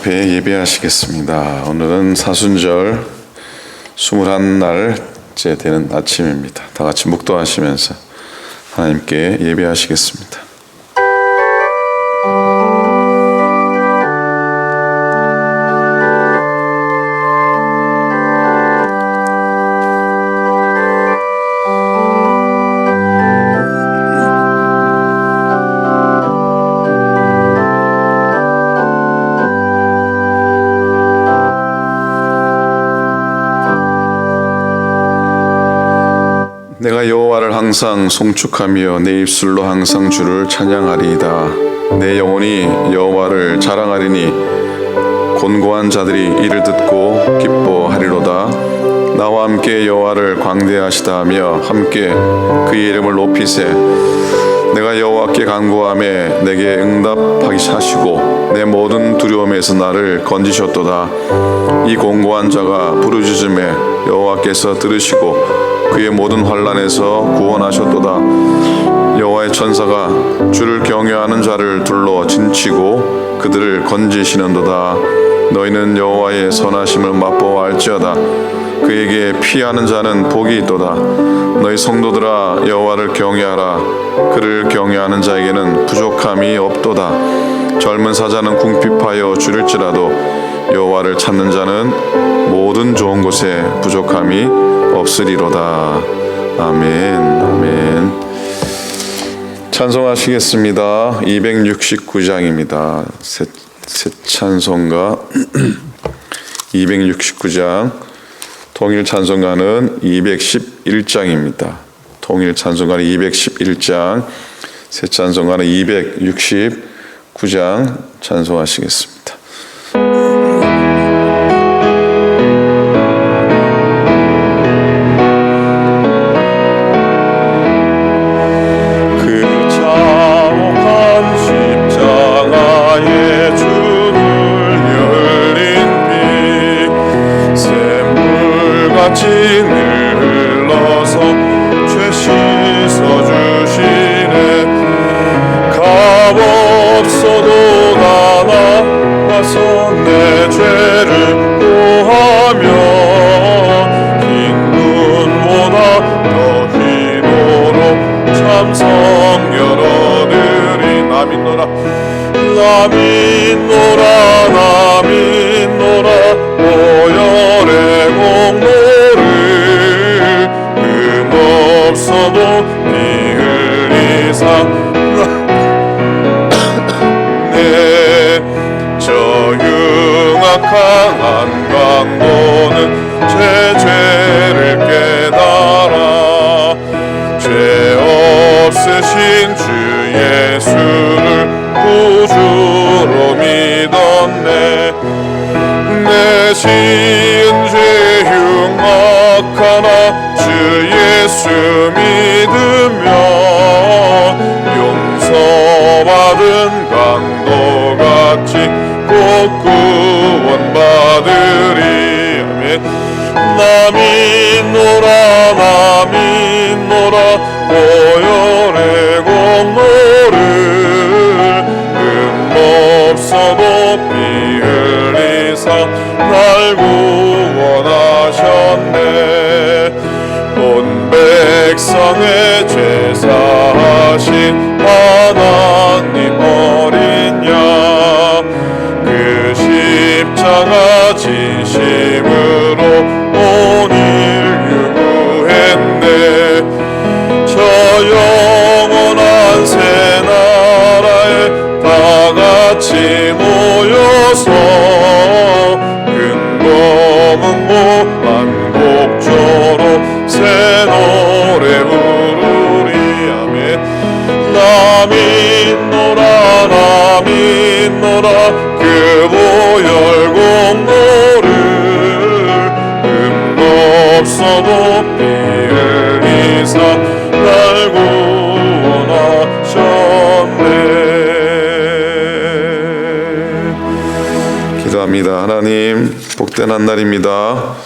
앞에 예배하시겠습니다. 오늘은 사순절 21날째 되는 아침입니다. 다 같이 묵도하시면서 하나님께 예배하시겠습니다. 내가 여호와를 항상 송축하며 내 입술로 항상 주를 찬양하리이다. 내 영혼이 여호와를 자랑하리니 곤고한 자들이 이를 듣고 기뻐하리로다. 나와 함께 여호와를 광대하시다 하며 함께 그의 이름을 높이세. 내가 여호와께 간구하며 내게 응답하기 하시고 내 모든 두려움에서 나를 건지셨도다. 이 곤고한 자가 부르짖음에 여호와께서 들으시고 그의 모든 환난에서 구원하셨도다. 여호와의 천사가 주를 경외하는 자를 둘러 진치고 그들을 건지시는도다. 너희는 여호와의 선하심을 맛보아 알지어다. 그에게 피하는 자는 복이 있도다. 너희 성도들아 여호와를 경외하라. 그를 경외하는 자에게는 부족함이 없도다. 젊은 사자는 궁핍하여 줄일지라도 여호와를 찾는 자는 모든 좋은 곳에 부족함이 없으리로다. 아멘. 아멘. 찬송하시겠습니다. 269장입니다. 새 찬송가 269장. 통일 찬송가는 211장입니다. 통일 찬송가는 211장, 새 찬송가는 269장 찬송하시겠습니다. 강한 강도는 제 죄를 깨달아 죄 없으신 주 예수를 구주로 믿었네. 내 지은 죄 흉악하나 주 예수 믿으면 용서받은 강도같이 꼭 구원받으리. 아멘. 나 믿노라 나 믿노라 보혈의 공로를 없어도 피 흘리사 날 구원하셨네. 온 백성의 죄 사하신 하나님 어린 양 그 십자가 지심으로 온 인류 구했네. 저 영원한 새 나라에 다 같이 모여서 근거문고 한곡조로 새 노래 부르리. 아멘. 나 믿노라 나 믿노라 그 보혈 공로를 없어도 피 흘리사 날 구원하셨네. 기도합니다. 하나님, 복된 한 날입니다.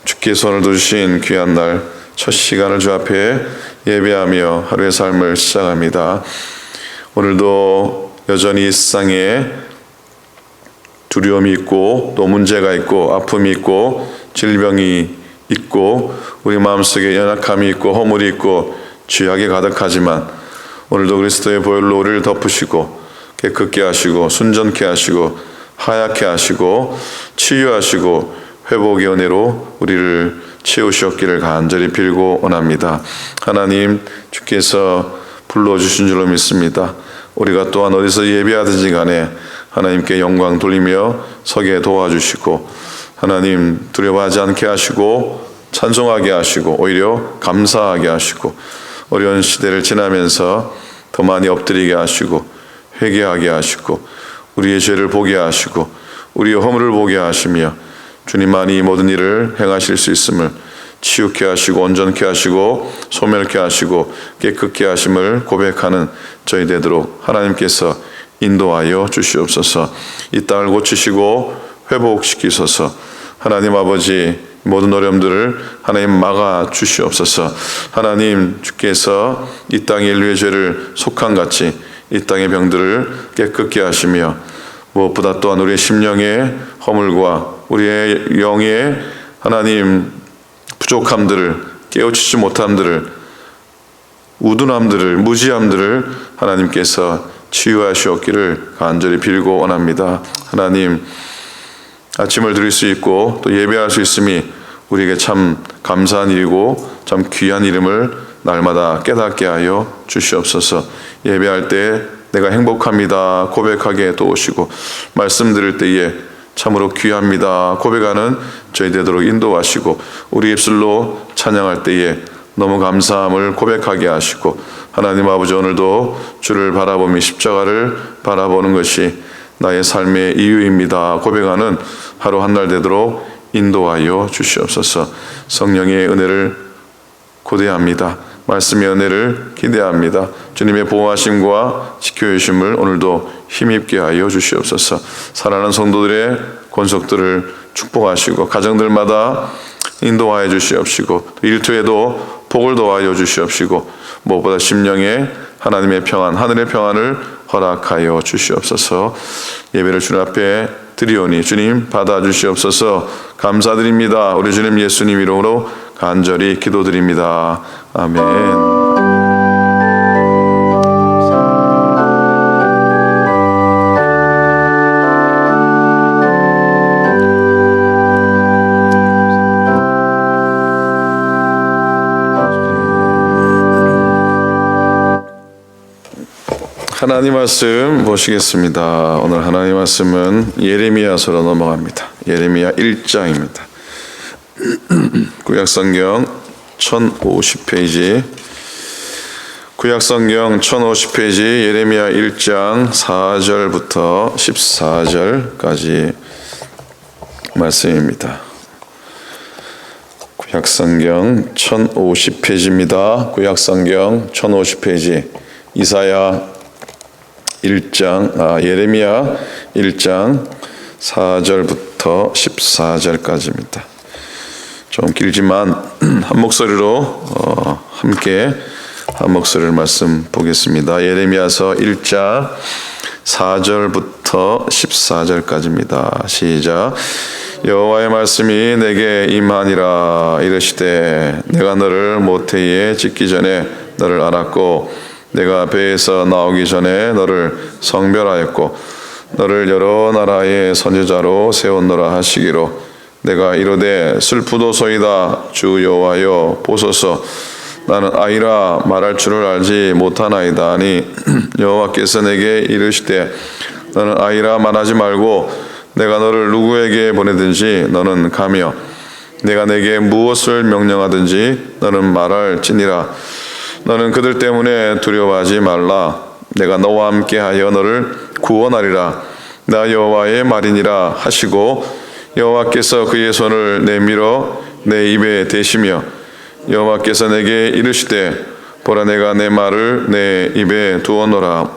주께서 오늘도 주신 귀한 날 첫 시간을 주 앞에 예배하며 하루의 삶을 시작합니다. 오늘도 여전히 이 세상에 두려움이 있고 또 문제가 있고 아픔이 있고 질병이 있고 우리 마음속에 연약함이 있고 허물이 있고 죄악이 가득하지만 오늘도 그리스도의 보혈로 우리를 덮으시고 깨끗게 하시고 순전케 하시고 하얗게 하시고 치유하시고 회복의 은혜로 우리를 채우셨기를 간절히 빌고 원합니다. 하나님, 주께서 불러주신 줄로 믿습니다. 우리가 또한 어디서 예배하든지 간에 하나님께 영광 돌리며 서게 도와주시고 하나님 두려워하지 않게 하시고 찬송하게 하시고 오히려 감사하게 하시고 어려운 시대를 지나면서 더 많이 엎드리게 하시고 회개하게 하시고 우리의 죄를 보게 하시고 우리의 허물을 보게 하시며 주님만이 이 모든 일을 행하실 수 있음을 치유케 하시고 온전케 하시고 소멸케 하시고 깨끗게 하심을 고백하는 저희 되도록 하나님께서 인도하여 주시옵소서. 이 땅을 고치시고 회복시키소서. 하나님 아버지 모든 어려움들을 하나님 막아 주시옵소서. 하나님 주께서 이 땅의 인류의 죄를 속한 같이 이 땅의 병들을 깨끗게 하시며 무엇보다 또한 우리의 심령의 허물과 우리의 영의 하나님 부족함들을 깨우치지 못함들을 우둔함들을 무지함들을 하나님께서 치유하시옵기를 간절히 빌고 원합니다. 하나님 아침을 드릴 수 있고 또 예배할 수 있음이 우리에게 참 감사한 일이고 참 귀한 이름을 날마다 깨닫게 하여 주시옵소서. 예배할 때 내가 행복합니다 고백하게 도우시고 말씀 들을 때에 참으로 귀합니다 고백하는 저희 되도록 인도하시고 우리 입술로 찬양할 때에 너무 감사함을 고백하게 하시고 하나님 아버지 오늘도 주를 바라보며 십자가를 바라보는 것이 나의 삶의 이유입니다 고백하는 하루 한 날 되도록 인도하여 주시옵소서. 성령의 은혜를 고대합니다. 말씀의 은혜를 기대합니다. 주님의 보호하심과 지켜주심을 오늘도 힘입게 하여 주시옵소서. 사랑하는 성도들의 권속들을 축복하시고 가정들마다 인도하여 주시옵시고 일터에도 복을 도와여 주시옵시고 무엇보다 심령에 하나님의 평안 하늘의 평안을 허락하여 주시옵소서. 예배를 주님 앞에 드리오니 주님 받아주시옵소서. 감사드립니다. 우리 주님 예수님 이름으로 간절히 기도드립니다. 아멘. 하나님 말씀 보시겠습니다. 오늘 하나님 말씀은 예레미야서로 넘어갑니다. 예레미야 1장입니다. 구약성경 1050페이지 구약성경 1050페이지 예레미야 1장 4절부터 14절까지 말씀입니다. 구약성경 1050페이지입니다. 구약성경 1050페이지 이사야 1장, 예레미야 1장 4절부터 14절까지입니다. 좀 길지만 한 목소리로 함께 한 목소리를 말씀 보겠습니다. 예레미야서 1장 4절부터 14절까지입니다. 시작. 여호와의 말씀이 내게 임하니라. 이르시되 내가 너를 모태에 짓기 전에 너를 알았고 내가 배에서 나오기 전에 너를 성별하였고 너를 여러 나라의 선지자로 세웠노라 하시기로 내가 이르되 슬프도소이다. 주 여호와여 보소서. 나는 아이라 말할 줄을 알지 못하나이다 하니 여호와께서 내게 이르시되 너는 아이라 말하지 말고 내가 너를 누구에게 보내든지 너는 가며 내가 내게 무엇을 명령하든지 너는 말할지니라. 너는 그들 때문에 두려워하지 말라. 내가 너와 함께하여 너를 구원하리라. 나 여호와의 말이니라 하시고 여호와께서 그의 손을 내밀어 내 입에 대시며 여호와께서 내게 이르시되 보라 내가 내 말을 내 입에 두었노라.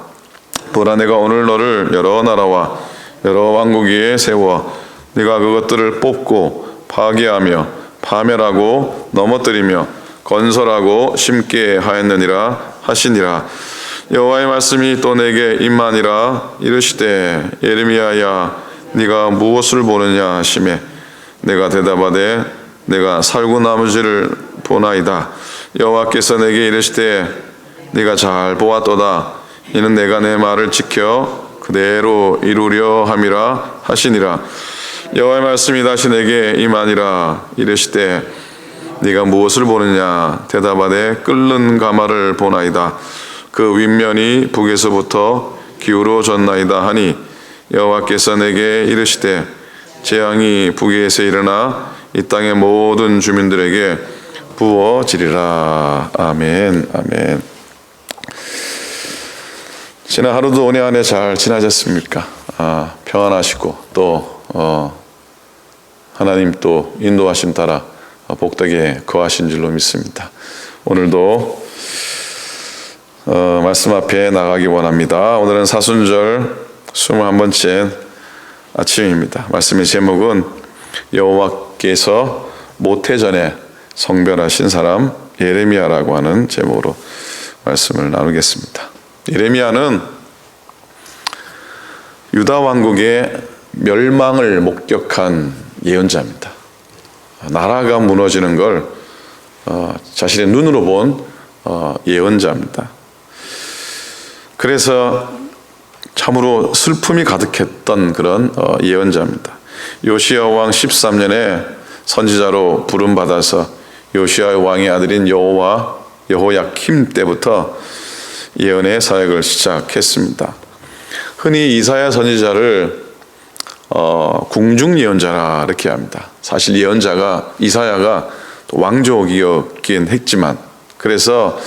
보라 내가 오늘 너를 여러 나라와 여러 왕국 위에 세워 네가 그것들을 뽑고 파괴하며 파멸하고 넘어뜨리며 건설하고 심게 하였느니라 하시니라. 여호와의 말씀이 또 내게 임하니라. 이르시되 예레미야야 네가 무엇을 보느냐 하시매 내가 대답하되 내가 살구나무지를 보나이다. 여호와께서 내게 이르시되 네가 잘 보았도다. 이는 내가 내 말을 지켜 그대로 이루려 함이라 하시니라. 여호와의 말씀이 다시 내게 임하니라. 이르시되 네가 무엇을 보느냐. 대답하되 끓는 가마를 보나이다. 그 윗면이 북에서부터 기울어졌나이다 하니 여호와께서 내게 이르시되 재앙이 북에서 일어나 이 땅의 모든 주민들에게 부어지리라. 아멘. 아멘. 지난 하루도 은혜 안에 잘 지나셨습니까? 평안하시고 또 하나님 또 인도하심 따라 복되게 거하신 줄로 믿습니다. 오늘도 말씀 앞에 나가기 원합니다. 오늘은 사순절 21번째 아침입니다. 말씀의 제목은 여호와께서 모태전에 성별하신 사람 예레미야라고 하는 제목으로 말씀을 나누겠습니다. 예레미야는 유다 왕국의 멸망을 목격한 예언자입니다. 나라가 무너지는 걸 자신의 눈으로 본 예언자입니다. 그래서 참으로 슬픔이 가득했던 그런 예언자입니다. 요시야 왕 13년에 선지자로 부름받아서 요시야 왕의 아들인 여호야킴 때부터 예언의 사역을 시작했습니다. 흔히 이사야 선지자를 궁중 예언자라 이렇게 합니다. 사실 이사야가 왕족이었긴 했지만 그래서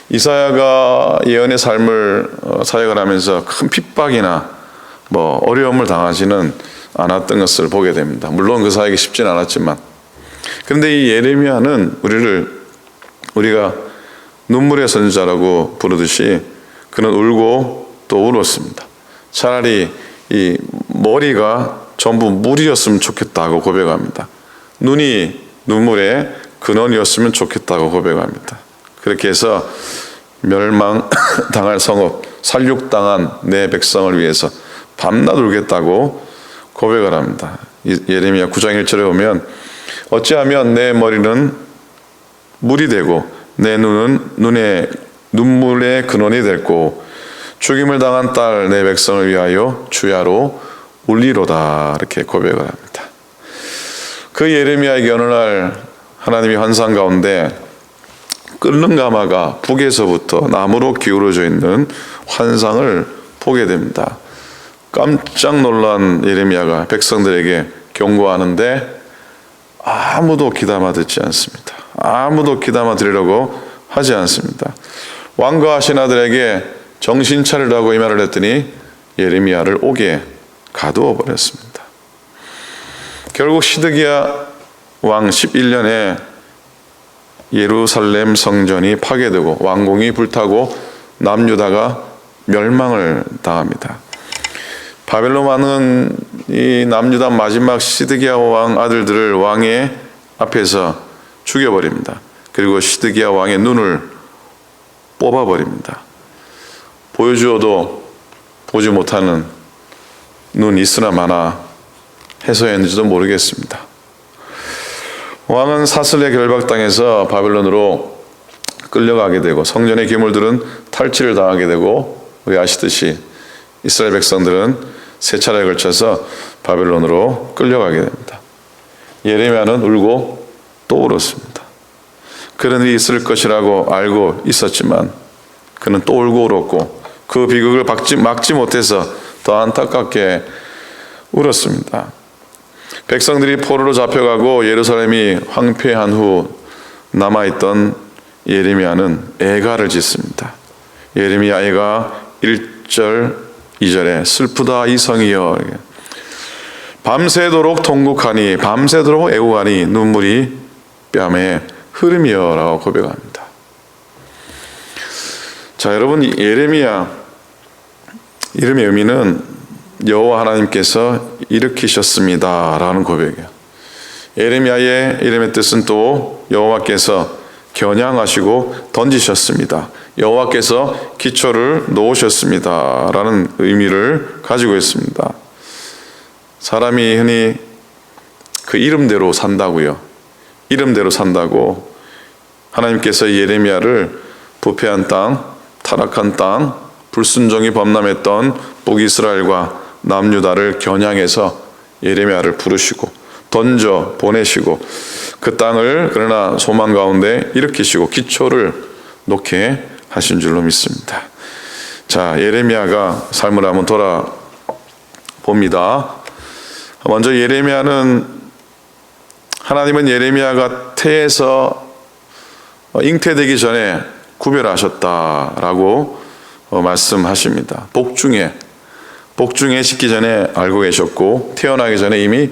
이사야가 예언의 삶을 사역을 하면서 큰 핍박이나 어려움을 당하지는 않았던 것을 보게 됩니다. 물론 그 사역이 쉽진 않았지만 그런데 이 예레미야는 우리가 눈물의 선지자라고 부르듯이 그는 울고 또 울었습니다. 차라리 이 머리가 전부 물이었으면 좋겠다고 고백합니다. 눈이 눈물의 근원이었으면 좋겠다고 고백합니다. 그렇게 해서 멸망당할 성읍, 살육당한 내 백성을 위해서 밤낮 울겠다고 고백을 합니다. 예레미야 9장 1절에 보면 어찌하면 내 머리는 물이 되고 내 눈은 눈물의 근원이 됐고 죽임을 당한 딸 내 백성을 위하여 주야로 울리로다 이렇게 고백을 합니다. 그 예레미야에게 어느 날 하나님이 환상 가운데 끓는 가마가 북에서부터 나무로 기울어져 있는 환상을 보게 됩니다. 깜짝 놀란 예레미야가 백성들에게 경고하는데 아무도 귀담아 듣지 않습니다. 아무도 귀담아 들으려고 하지 않습니다. 왕과 신하들에게 정신 차리라고 이 말을 했더니 예레미야를 옥에 가두어 버렸습니다. 결국 시드기야 왕 11년에 예루살렘 성전이 파괴되고 왕궁이 불타고 남유다가 멸망을 당합니다. 바벨론 왕은 이 남유다 마지막 시드기야 왕 아들들을 왕의 앞에서 죽여버립니다. 그리고 시드기야 왕의 눈을 뽑아버립니다. 보여주어도 보지 못하는 눈 있으나 마나 해서였는지도 모르겠습니다. 왕은 사슬에 결박당해서 바벨론으로 끌려가게 되고 성전의 기물들은 탈취를 당하게 되고 우리 아시듯이 이스라엘 백성들은 세 차례에 걸쳐서 바벨론으로 끌려가게 됩니다. 예레미야는 울고 또 울었습니다. 그런 일이 있을 것이라고 알고 있었지만 그는 또 울고 울었고 그 비극을 막지 못해서 더 안타깝게 울었습니다. 백성들이 포로로 잡혀가고 예루살렘이 황폐한 후 남아있던 예레미야는 애가를 짓습니다. 예레미야 애가 1절 2절에 슬프다 이 성이여 밤새도록 통곡하니 밤새도록 애우하니 눈물이 뺨에 흐름이여 라고 고백합니다. 자, 여러분, 예레미야 이름의 의미는 여호와 하나님께서 일으키셨습니다 라는 고백이에요. 예레미야의 이름의 뜻은 또 여호와께서 겨냥하시고 던지셨습니다. 여호와께서 기초를 놓으셨습니다 라는 의미를 가지고 있습니다. 사람이 흔히 그 이름대로 산다고요. 이름대로 산다고 하나님께서 예레미야를 부패한 땅, 타락한 땅, 불순종이 범람했던 북이스라엘과 남유다를 겨냥해서 예레미야를 부르시고 던져 보내시고 그 땅을 그러나 소망 가운데 일으키시고 기초를 놓게 하신 줄로 믿습니다. 자, 예레미야가 삶을 한번 돌아봅니다. 먼저 하나님은 예레미야가 태에서 잉태되기 전에 구별하셨다라고 말씀하십니다. 복중에 짓기 전에 알고 계셨고 태어나기 전에 이미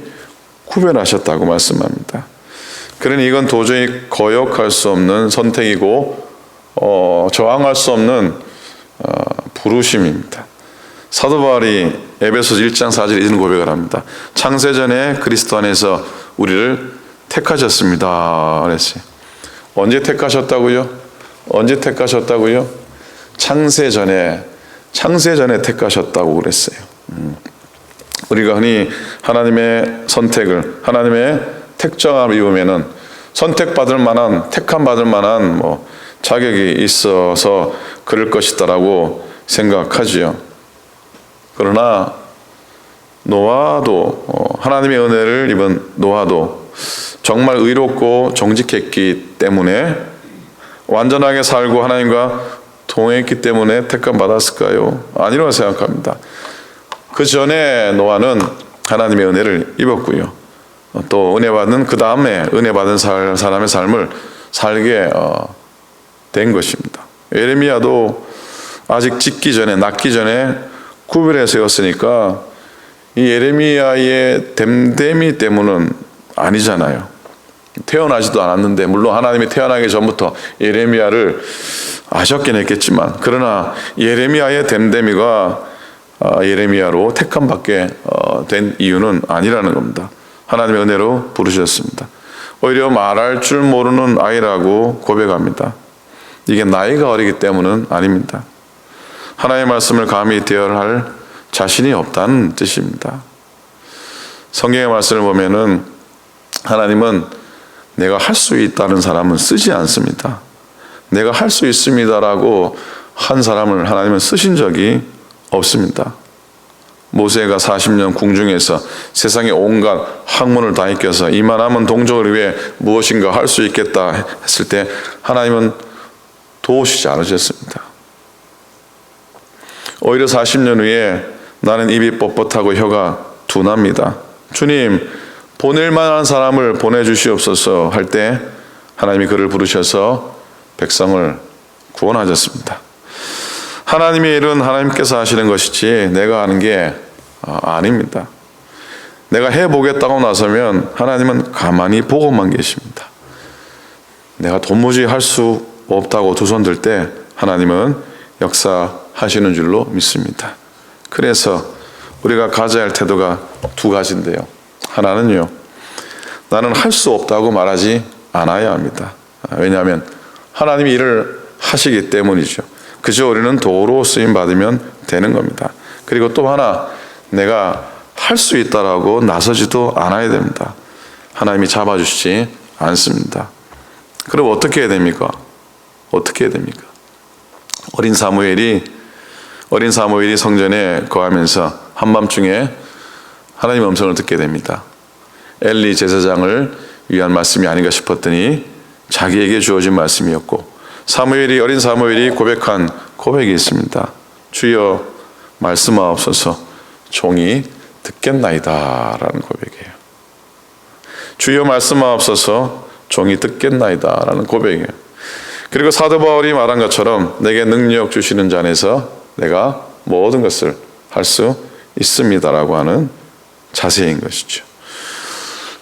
구별하셨다고 말씀합니다. 그러니 이건 도저히 거역할 수 없는 선택이고 저항할 수 없는 부르심입니다. 사도 바울이 에베소서 1장 4절에 이런 고백을 합니다. 창세전에 그리스도 안에서 우리를 택하셨습니다. 그랬어요. 언제 택하셨다고요? 언제 택하셨다고요? 창세전에 택하셨다고 그랬어요. 우리가 흔히 하나님의 선택을, 하나님의 택정함을 입으면은 선택받을 만한, 택함받을 만한 자격이 있어서 그럴 것이다라고 생각하지요. 그러나 노아도, 하나님의 은혜를 입은 노아도 정말 의롭고 정직했기 때문에 완전하게 살고 하나님과 동행했기 때문에 택함 받았을까요? 아니라고 생각합니다. 그 전에 노아는 하나님의 은혜를 입었고요. 또 은혜 받은 그 다음에 은혜 받은 사람의 삶을 살게 된 것입니다. 예레미야도 아직 낳기 전에 구별해 세웠으니까 이 예레미야의 됨됨이 때문은 아니잖아요. 태어나지도 않았는데, 물론 하나님이 태어나기 전부터 예레미야를 아셨긴 했겠지만, 그러나 예레미야의 됨됨이가 예레미야로 택함받게 된 이유는 아니라는 겁니다. 하나님의 은혜로 부르셨습니다. 오히려 말할 줄 모르는 아이라고 고백합니다. 이게 나이가 어리기 때문은 아닙니다. 하나님의 말씀을 감히 대열할 자신이 없다는 뜻입니다. 성경의 말씀을 보면은 하나님은 내가 할 수 있다는 사람은 쓰지 않습니다. 내가 할 수 있습니다라고 한 사람을 하나님은 쓰신 적이 없습니다. 모세가 40년 궁중에서 세상의 온갖 학문을 다 익혀서 이만하면 동족을 위해 무엇인가 할 수 있겠다 했을 때 하나님은 도우시지 않으셨습니다. 오히려 40년 후에 나는 입이 뻣뻣하고 혀가 둔합니다. 주님, 보낼 만한 사람을 보내주시옵소서 할 때 하나님이 그를 부르셔서 백성을 구원하셨습니다. 하나님의 일은 하나님께서 하시는 것이지 내가 하는 게 아닙니다. 내가 해보겠다고 나서면 하나님은 가만히 보고만 계십니다. 내가 도무지 할 수 없다고 두 손 들 때 하나님은 역사하시는 줄로 믿습니다. 그래서 우리가 가져야 할 태도가 두 가지인데요. 하나는요, 나는 할 수 없다고 말하지 않아야 합니다. 왜냐하면 하나님이 일을 하시기 때문이죠. 그저 우리는 도로 쓰임 받으면 되는 겁니다. 그리고 또 하나, 내가 할 수 있다라고 나서지도 않아야 됩니다. 하나님이 잡아주시지 않습니다. 그럼 어떻게 해야 됩니까? 어떻게 해야 됩니까? 어린 사무엘이 성전에 거하면서 한밤중에 하나님의 음성을 듣게 됩니다. 엘리 제사장을 위한 말씀이 아닌가 싶었더니 자기에게 주어진 말씀이었고, 어린 사무엘이 고백한 고백이 있습니다. 주여 말씀하옵소서, 종이 듣겠나이다 라는 고백이에요. 주여 말씀하옵소서, 종이 듣겠나이다 라는 고백이에요. 그리고 사도 바울이 말한 것처럼 내게 능력 주시는 자 안에서 내가 모든 것을 할 수 있습니다라고 하는 자세인 것이죠.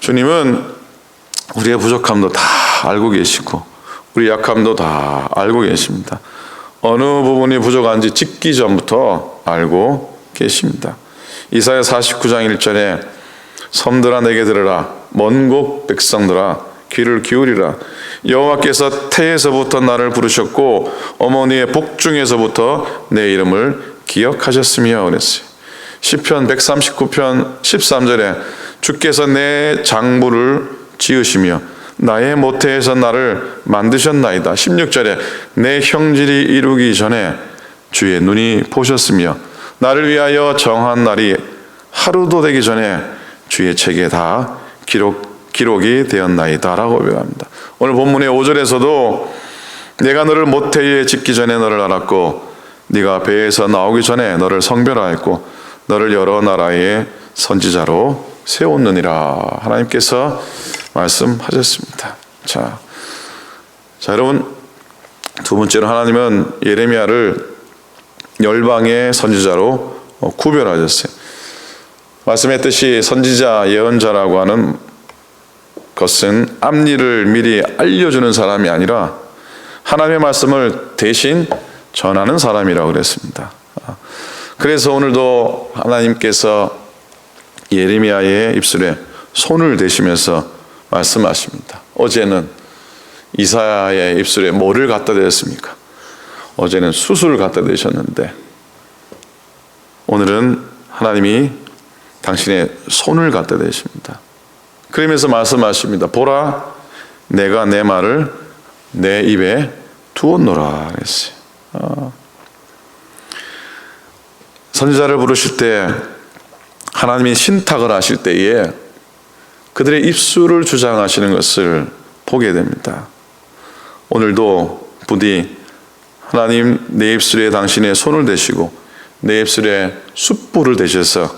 주님은 우리의 부족함도 다 알고 계시고 우리 약함도 다 알고 계십니다. 어느 부분이 부족한지 짓기 전부터 알고 계십니다. 이사야 49장 1절에 섬들아 내게 들으라, 먼 곳 백성들아 귀를 기울이라. 여호와께서 태에서부터 나를 부르셨고 어머니의 복중에서부터 내 이름을 기억하셨으며 그랬어요. 시편 139편 13절에 주께서 내 장부를 지으시며 나의 모태에서 나를 만드셨나이다. 16절에 내 형질이 이루기 전에 주의 눈이 보셨으며 나를 위하여 정한 날이 하루도 되기 전에 주의 책에 다 기록이 되었나이다 라고 고백합니다. 오늘 본문의 5절에서도 내가 너를 모태에 짓기 전에 너를 알았고 네가 배에서 나오기 전에 너를 성별하였고 너를 여러 나라의 선지자로 세웠느니라. 하나님께서 말씀하셨습니다. 자 여러분, 두 번째로 하나님은 예레미야를 열방의 선지자로 구별하셨어요. 말씀했듯이 선지자, 예언자라고 하는 것은 앞일을 미리 알려주는 사람이 아니라 하나님의 말씀을 대신 전하는 사람이라고 그랬습니다. 그래서 오늘도 하나님께서 예레미야의 입술에 손을 대시면서 말씀하십니다. 어제는 이사야의 입술에 뭐를 갖다 대셨습니까? 어제는 숯을 갖다 대셨는데 오늘은 하나님이 당신의 손을 갖다 대십니다. 그러면서 말씀하십니다. 보라, 내가 내 말을 내 입에 두었노라 그랬어요. 선지자를 부르실 때 하나님이 신탁을 하실 때에 그들의 입술을 주장하시는 것을 보게 됩니다. 오늘도 부디 하나님 내 입술에 당신의 손을 대시고 내 입술에 숯불을 대셔서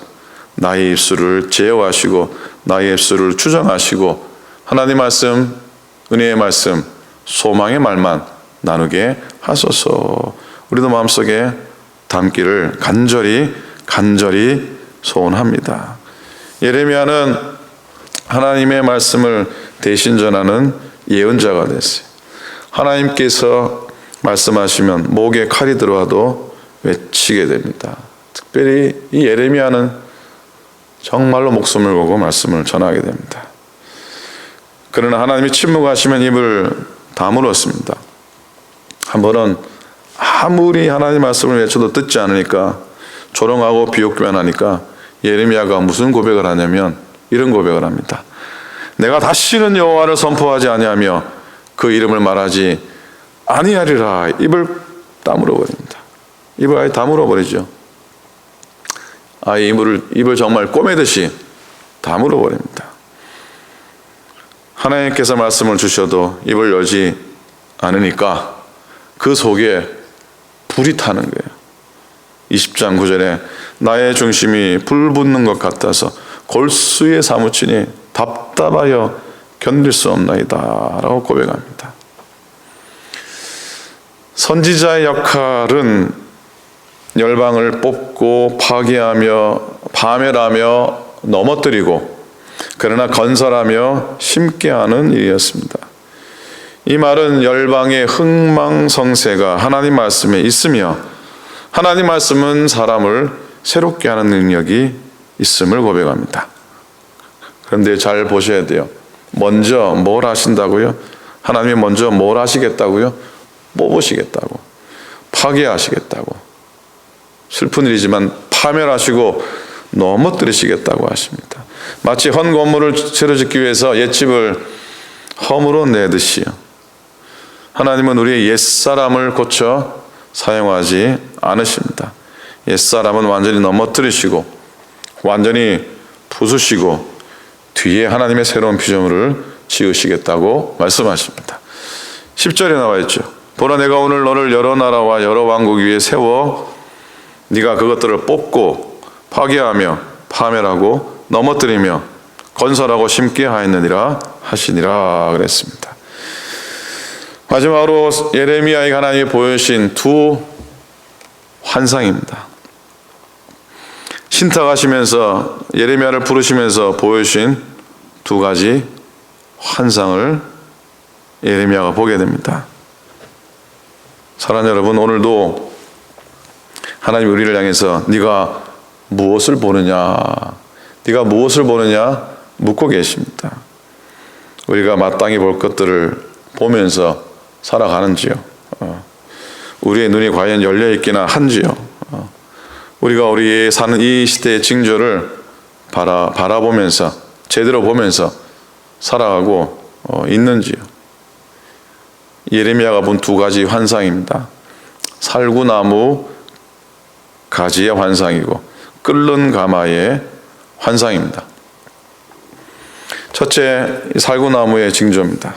나의 입술을 제어하시고 나의 입술을 주장하시고 하나님 말씀, 은혜의 말씀, 소망의 말만 나누게 하소서. 우리도 마음속에 담기를 간절히 소원합니다. 예레미야는 하나님의 말씀을 대신 전하는 예언자가 됐어요. 하나님께서 말씀하시면 목에 칼이 들어와도 외치게 됩니다. 특별히 이 예레미야는 정말로 목숨을 걸고 말씀을 전하게 됩니다. 그러나 하나님이 침묵하시면 입을 다물었습니다. 한 번은 아무리 하나님 말씀을 외쳐도 듣지 않으니까 조롱하고 비웃기만 하니까 예레미야가 무슨 고백을 하냐면 이런 고백을 합니다. 내가 다시는 여호와를 선포하지 아니하며 그 이름을 말하지 아니하리라. 입을 다물어 버립니다. 입을 아예 다물어 버리죠. 아예 입을 정말 꼬매듯이 다물어 버립니다. 하나님께서 말씀을 주셔도 입을 열지 않으니까 그 속에 불이 타는 거예요. 20장 9절에 나의 중심이 불 붙는 것 같아서 골수에 사무치니 답답하여 견딜 수 없나이다 라고 고백합니다. 선지자의 역할은 열방을 뽑고 파괴하며 파멸하며 넘어뜨리고 그러나 건설하며 심게 하는 일이었습니다. 이 말은 열방의 흥망성쇠가 하나님 말씀에 있으며 하나님 말씀은 사람을 새롭게 하는 능력이 있음을 고백합니다. 그런데 잘 보셔야 돼요. 먼저 뭘 하신다고요? 하나님이 먼저 뭘 하시겠다고요? 뽑으시겠다고, 파괴하시겠다고, 슬픈 일이지만 파멸하시고 넘어뜨리시겠다고 하십니다. 마치 헌 건물을 새로 짓기 위해서 옛집을 험으로 내듯이요. 하나님은 우리의 옛사람을 고쳐 사용하지 않으십니다. 옛사람은 완전히 넘어뜨리시고 완전히 부수시고 뒤에 하나님의 새로운 피조물을 지으시겠다고 말씀하십니다. 10절에 나와 있죠. 보라, 내가 오늘 너를 여러 나라와 여러 왕국 위에 세워 네가 그것들을 뽑고 파괴하며 파멸하고 넘어뜨리며 건설하고 심게 하였느니라 하시니라 그랬습니다. 마지막으로 예레미야에게 하나님이 보여주신 두 환상입니다. 신탁하시면서 예레미야를 부르시면서 보여주신 두 가지 환상을 예레미야가 보게 됩니다. 사랑하는 여러분, 오늘도 하나님 우리를 향해서 네가 무엇을 보느냐, 네가 무엇을 보느냐 묻고 계십니다. 우리가 마땅히 볼 것들을 보면서 살아가는지요? 우리의 눈이 과연 열려 있기나 한지요? 우리가 우리 사는 이 시대의 징조를 바라보면서 제대로 보면서 살아가고 있는지요. 예레미야가 본 두 가지 환상입니다. 살구나무 가지의 환상이고 끓는 가마의 환상입니다. 첫째, 살구나무의 징조입니다.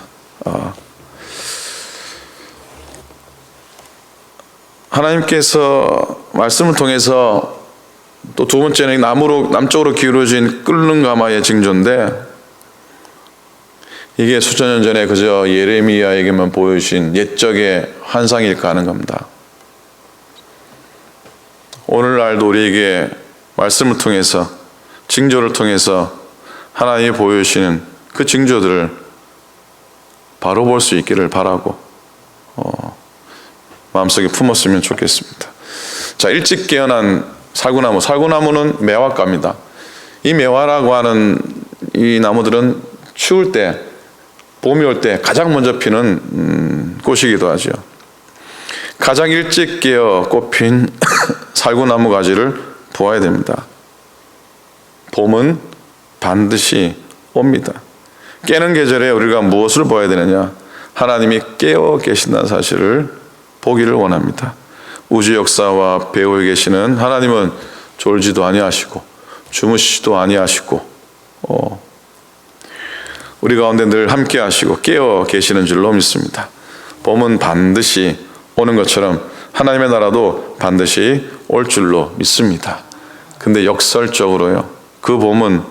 하나님께서 말씀을 통해서 또 두 번째는 남쪽으로 기울어진 끓는 가마의 징조인데, 이게 수천 년 전에 그저 예레미야에게만 보여주신 옛적의 환상일까 하는 겁니다. 오늘날도 우리에게 말씀을 통해서 징조를 통해서 하나님이 보여주시는 그 징조들을 바로 볼 수 있기를 바라고 마음속에 품었으면 좋겠습니다. 자, 일찍 깨어난 살구나무. 살구나무는 매화과입니다. 이 매화라고 하는 이 나무들은 추울 때, 봄이 올 때 가장 먼저 피는 꽃이기도 하죠. 가장 일찍 깨어 꽃핀 살구나무 가지를 보아야 됩니다. 봄은 반드시 옵니다. 깨는 계절에 우리가 무엇을 보아야 되느냐? 하나님이 깨어 계신다는 사실을 보기를 원합니다. 우주 역사와 배후에 계시는 하나님은 졸지도 아니하시고 주무시지도 아니하시고 우리 가운데 늘 함께 하시고 깨어 계시는 줄로 믿습니다. 봄은 반드시 오는 것처럼 하나님의 나라도 반드시 올 줄로 믿습니다. 근데 역설적으로요, 그 봄은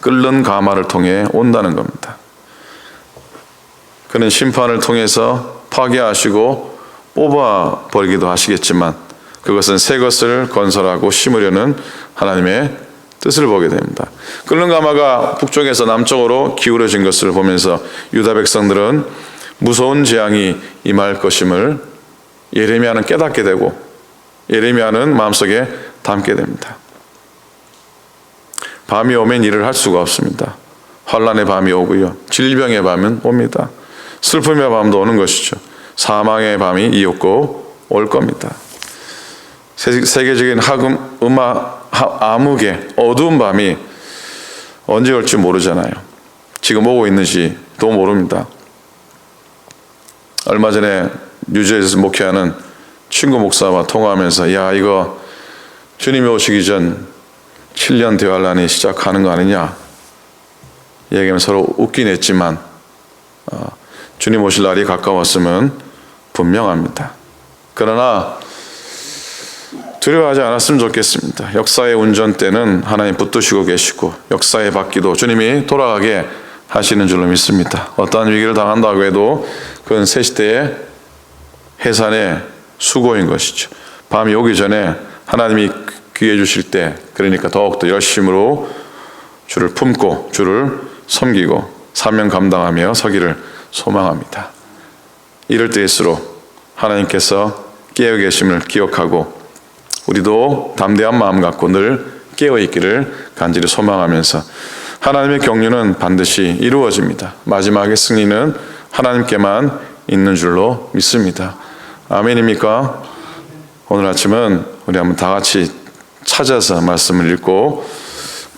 끓는 가마를 통해 온다는 겁니다. 그는 심판을 통해서 파괴하시고 뽑아버리기도 하시겠지만 그것은 새 것을 건설하고 심으려는 하나님의 뜻을 보게 됩니다. 끓는 가마가 북쪽에서 남쪽으로 기울어진 것을 보면서 유다 백성들은 무서운 재앙이 임할 것임을 예레미야는 깨닫게 되고 예레미야는 마음속에 담게 됩니다. 밤이 오면 일을 할 수가 없습니다. 환난의 밤이 오고요, 질병의 밤은 옵니다. 슬픔의 밤도 오는 것이죠. 사망의 밤이 이윽고 올 겁니다. 세계적인 암흑의 어두운 밤이 언제 올지 모르잖아요. 지금 오고 있는지도 모릅니다. 얼마 전에 뉴저지에서 목회하는 친구 목사와 통화하면서, 야, 이거 주님이 오시기 전 7년 대환란이 시작하는 거 아니냐 얘기하면 서로 웃긴 했지만 주님 오실 날이 가까웠으면 분명합니다. 그러나 두려워하지 않았으면 좋겠습니다. 역사의 운전대는 하나님 붙드시고 계시고 역사의 바퀴도 주님이 돌아가게 하시는 줄로 믿습니다. 어떠한 위기를 당한다고 해도 그건 새 시대의 해산의 수고인 것이죠. 밤이 오기 전에 하나님이 귀해 주실 때, 그러니까 더욱더 열심으로 주를 품고 주를 섬기고 사명 감당하며 서기를 소망합니다. 이럴 때일수록 하나님께서 깨어 계심을 기억하고 우리도 담대한 마음 갖고 늘 깨어 있기를 간절히 소망하면서 하나님의 경륜은 반드시 이루어집니다. 마지막의 승리는 하나님께만 있는 줄로 믿습니다. 아멘입니까? 오늘 아침은 우리 한번 다 같이 찾아서 말씀을 읽고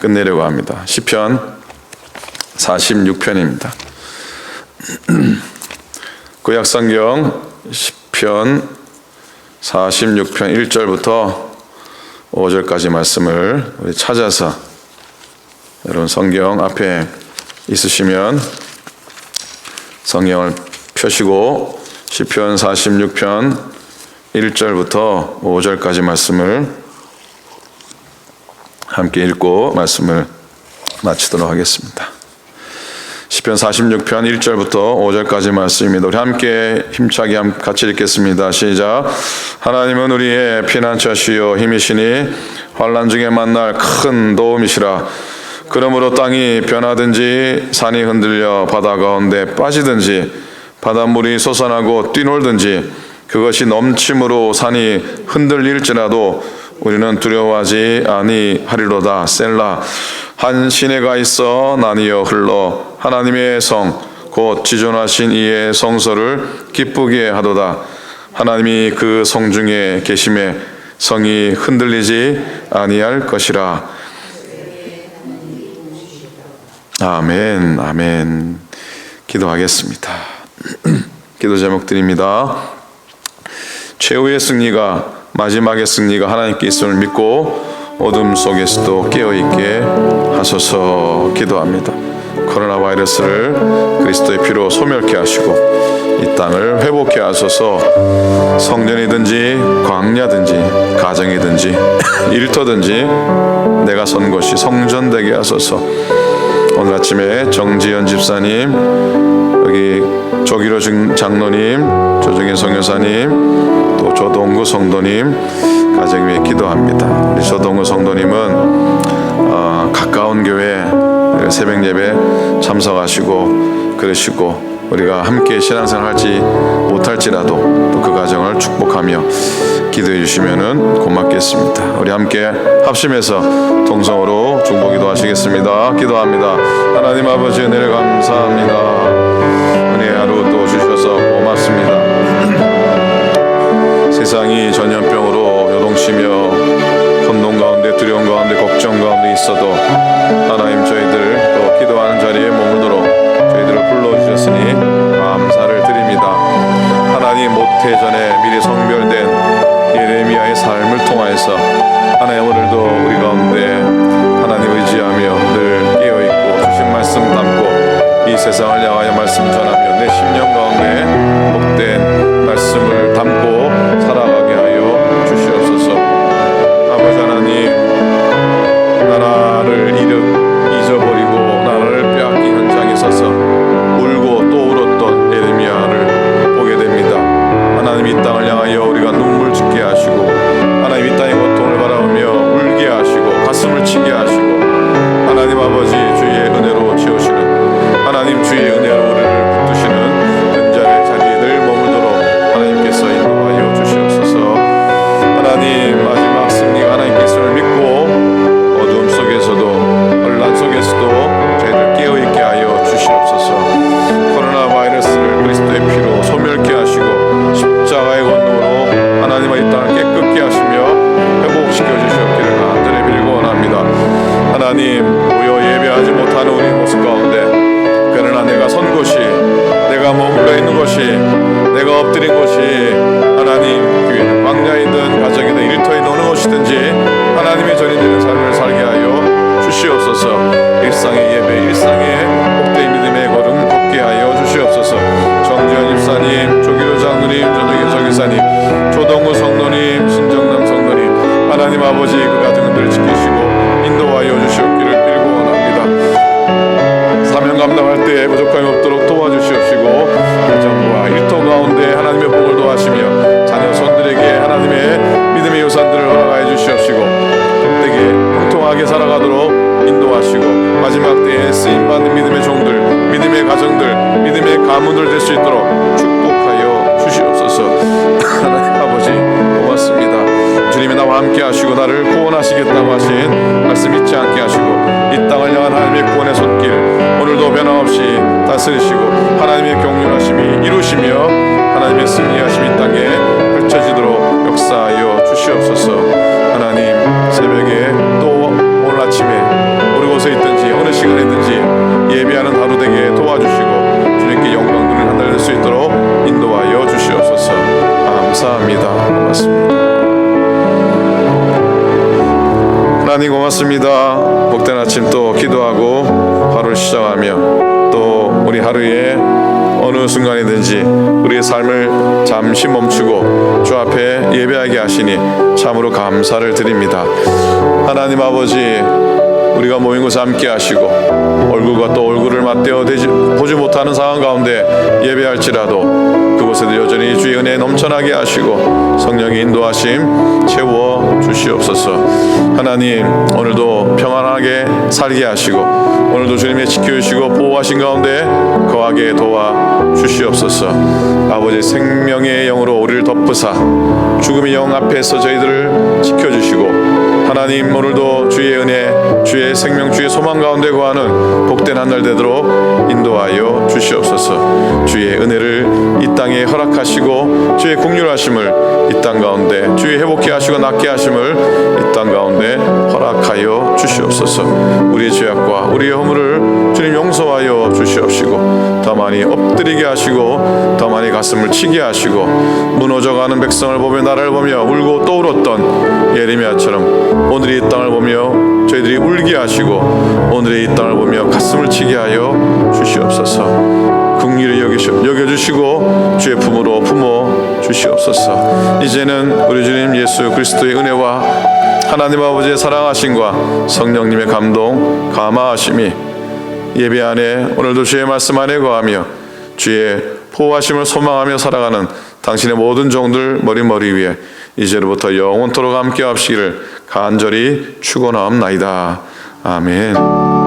끝내려고 합니다. 시편 46편입니다. 구약성경 시편 46편 1절부터 5절까지 말씀을 우리 찾아서, 여러분 성경 앞에 있으시면 성경을 펴시고 시편 46편 1절부터 5절까지 말씀을 함께 읽고 말씀을 마치도록 하겠습니다. 시편 46편 1절부터 5절까지 말씀입니다. 우리 함께 힘차게 같이 읽겠습니다. 시작. 하나님은 우리의 피난처시요 힘이시니 환난 중에 만날 큰 도움이시라. 그러므로 땅이 변하든지 산이 흔들려 바다 가운데 빠지든지 바닷물이 솟아나고 뛰놀든지 그것이 넘침으로 산이 흔들릴지라도 우리는 두려워하지 아니하리로다. 셀라. 한 시내가 있어 나뉘어 흘러 하나님의 성 곧 지존하신 이의 성소를 기쁘게 하도다. 하나님이 그 성 중에 계심에 성이 흔들리지 아니할 것이라. 아멘. 아멘. 기도하겠습니다. 기도 제목 드립니다. 최후의 승리가, 마지막의 승리가 하나님께 있음을 믿고 어둠 속에서도 깨어있게 하소서. 기도합니다. 코로나 바이러스를 그리스도의 피로 소멸케 하시고 이 땅을 회복케 하소서. 성전이든지 광야든지 가정이든지 일터든지 내가 선 곳이 성전되게 하소서. 오늘 아침에 정지현 집사님, 여기 조기로 장로님, 조정현 성교사님, 또 조동구 성도님 가정 위에 기도합니다. 우리 조동구 성도님은 가까운 교회 새벽 예배 참석하시고 그러시고 우리가 함께 신앙생활 할지 못할지라도 또 그 가정을 축복하며 기도해 주시면 고맙겠습니다. 우리 함께 합심해서 동성으로 중보기도 하시겠습니다. 기도합니다. 하나님 아버지, 은혜를 감사합니다. 은혜의 하루 또 주셔서 고맙습니다. 세상이 전염병으로 요동치며 혼돈 가운데, 두려움 가운데, 걱정 가운데 있어도 하나님, 저희들 또 기도하는 자리에 머물도록 저희들을 불러주셨으니 감사를 드립니다. 하나님, 모태전에 미리 성별된 예레미야의 삶을 통하여서 하나님, 오늘도 우리 가운데 하나님 의지하며 늘 깨어있고 주신 말씀 담고 이 세상을 향하여 말씀 전하며 내 심령 가운데 복된 말씀을 담고 살아가게 하여 주시옵소서. 아버지 하나님, 나라를 잊어버리고 나라를 빼앗긴 현장에 서서 울고 또 울었던 예레미야를 보게 됩니다. 하나님, 이 땅을 향하여 우리가 눈물 짓게 하시고 하나님, 이 땅의 고통을 바라보며 울게 하시고 가슴을 치게 하시고 하나님 아버지, 주의 은혜로 채우시는 하나님, 주의 은혜로 우리를 붙드시는 은자의 자리에 늘 머물도록 하나님께서 인도하여 주시옵소서. 하나님, 마지막 승리가 하나님께 있음을 믿고 어둠 속에서도 혼란 속에서도 저희들 깨어있게 하여 주시옵소서. 코로나 바이러스를 그리스도의 피로 소멸케 하시고 십자가의 권능으로 하나님의 이 땅을 깨끗게 하시며 회복시켜 주시옵기를 간절히 빌고 원합니다. 하나님, 무여 예배하지 못하는 우리 모습 가운데 그러나 내가 선 곳이, 내가 머물러 있는 곳이, 내가 엎드린 곳이 하나님 교회는 광야이든 가정이든 일터이든 어느 곳이든지 하나님의 전인되는 삶을 살게 하여 주시옵소서. 일상의 예배, 일상의 복된 믿음의 걸음 걷게 하여 주시옵소서. 정지현 집사님, 조기로 장로님, 조정현 성교사님, 조동구 성도님, 신정남 성도님, 하나님 아버지 그 가정들 지키시고 인도하여 주시옵기를 빌고 원합니다. 사명 감당할 때 부족함이 없도록 도와주시옵시고 가정과 일터 가운데 하나님의 복을 도하시며 자녀 손들에게 하나님의 믿음의 유산들을 허락하여 주시옵시고 복되게 풍성하게 살아가도록 인도하시고 마지막 때에 쓰임받는 믿음의 종들, 믿음의 가정들, 믿음의 가문들 될 수 있도록 축복하여 주시옵소서. 하나님 아버지, 고맙습니다. 주님이 나와 함께 하시고 나를 구원하시겠다고 하신 말씀 잊지 않게 하시고 이 땅을 향한 하나님의 구원의 손길 오늘도 변함없이 다스리시고 하나님의 경륜하심이 이루시며 하나님의 승리하심이 이 땅에 펼쳐지도록 역사하여 주시옵소서. 하나님, 새벽에 또 오늘 아침에 우리 곳에 있든지 어느 시간이든지 예배하는 하루 되게 도와주시고 주님께 영광들을 한달될 수 있도록 인도하여 주시옵소서. 감사합니다. 고맙습니다. 하나님 고맙습니다. 복된 아침 또 기도하고 하루를 시작하며 또 우리 하루에 어느 순간이든지 우리의 삶을 잠시 멈추고 주 앞에 예배하게 하시니 참으로 감사를 드립니다. 하나님 아버지, 우리가 모인 곳에 함께 하시고 얼굴과 또 얼굴을 맞대어 보지 못하는 상황 가운데 예배할지라도 그곳에도 여전히 주의 은혜 넘쳐나게 하시고 성령의 인도하심 채워 주시옵소서. 하나님, 오늘도 평안하게 살게 하시고 오늘도 주님의 지켜주시고 보호하신 가운데 거하게 도와 주시옵소서. 아버지, 생명의 영으로 우리를 덮으사 죽음의 영 앞에서 저희들을 지켜주시고 하나님, 오늘도 주의 은혜, 주의 생명, 주의 소망 가운데 거하는 복된 한 날 되도록 인도하여 주시옵소서. 주의 은혜를 이 땅에 허락하시고 주의 긍휼하심을 이 땅 가운데, 주의 회복케 하시고 낫게 하심을 이 땅 가운데 허락하여 주시옵소서. 우리의 죄악과 우리의 허물을 주님 용서하여 주시옵시고 더 많이 엎드리게 하시고 더 많이 가슴을 치게 하시고 무너져가는 백성을 보며 나를 보며 울고 또 울었던 예레미야처럼 오늘 이 땅을 보며 저희들이 울게 하시고 오늘의 이 땅을 보며 가슴을 치게 하여 주시옵소서. 긍휼히 여겨주시고 주의 품으로 품어 주시옵소서. 이제는 우리 주님 예수 그리스도의 은혜와 하나님 아버지의 사랑하심과 성령님의 감동 감화하심이 예배 안에 오늘도 주의 말씀 안에 거하며 주의 보호하심을 소망하며 살아가는 당신의 모든 종들 머리 위에 이제로부터 영원토록 함께 하시기를 간절히 축원하옵나이다. 아멘.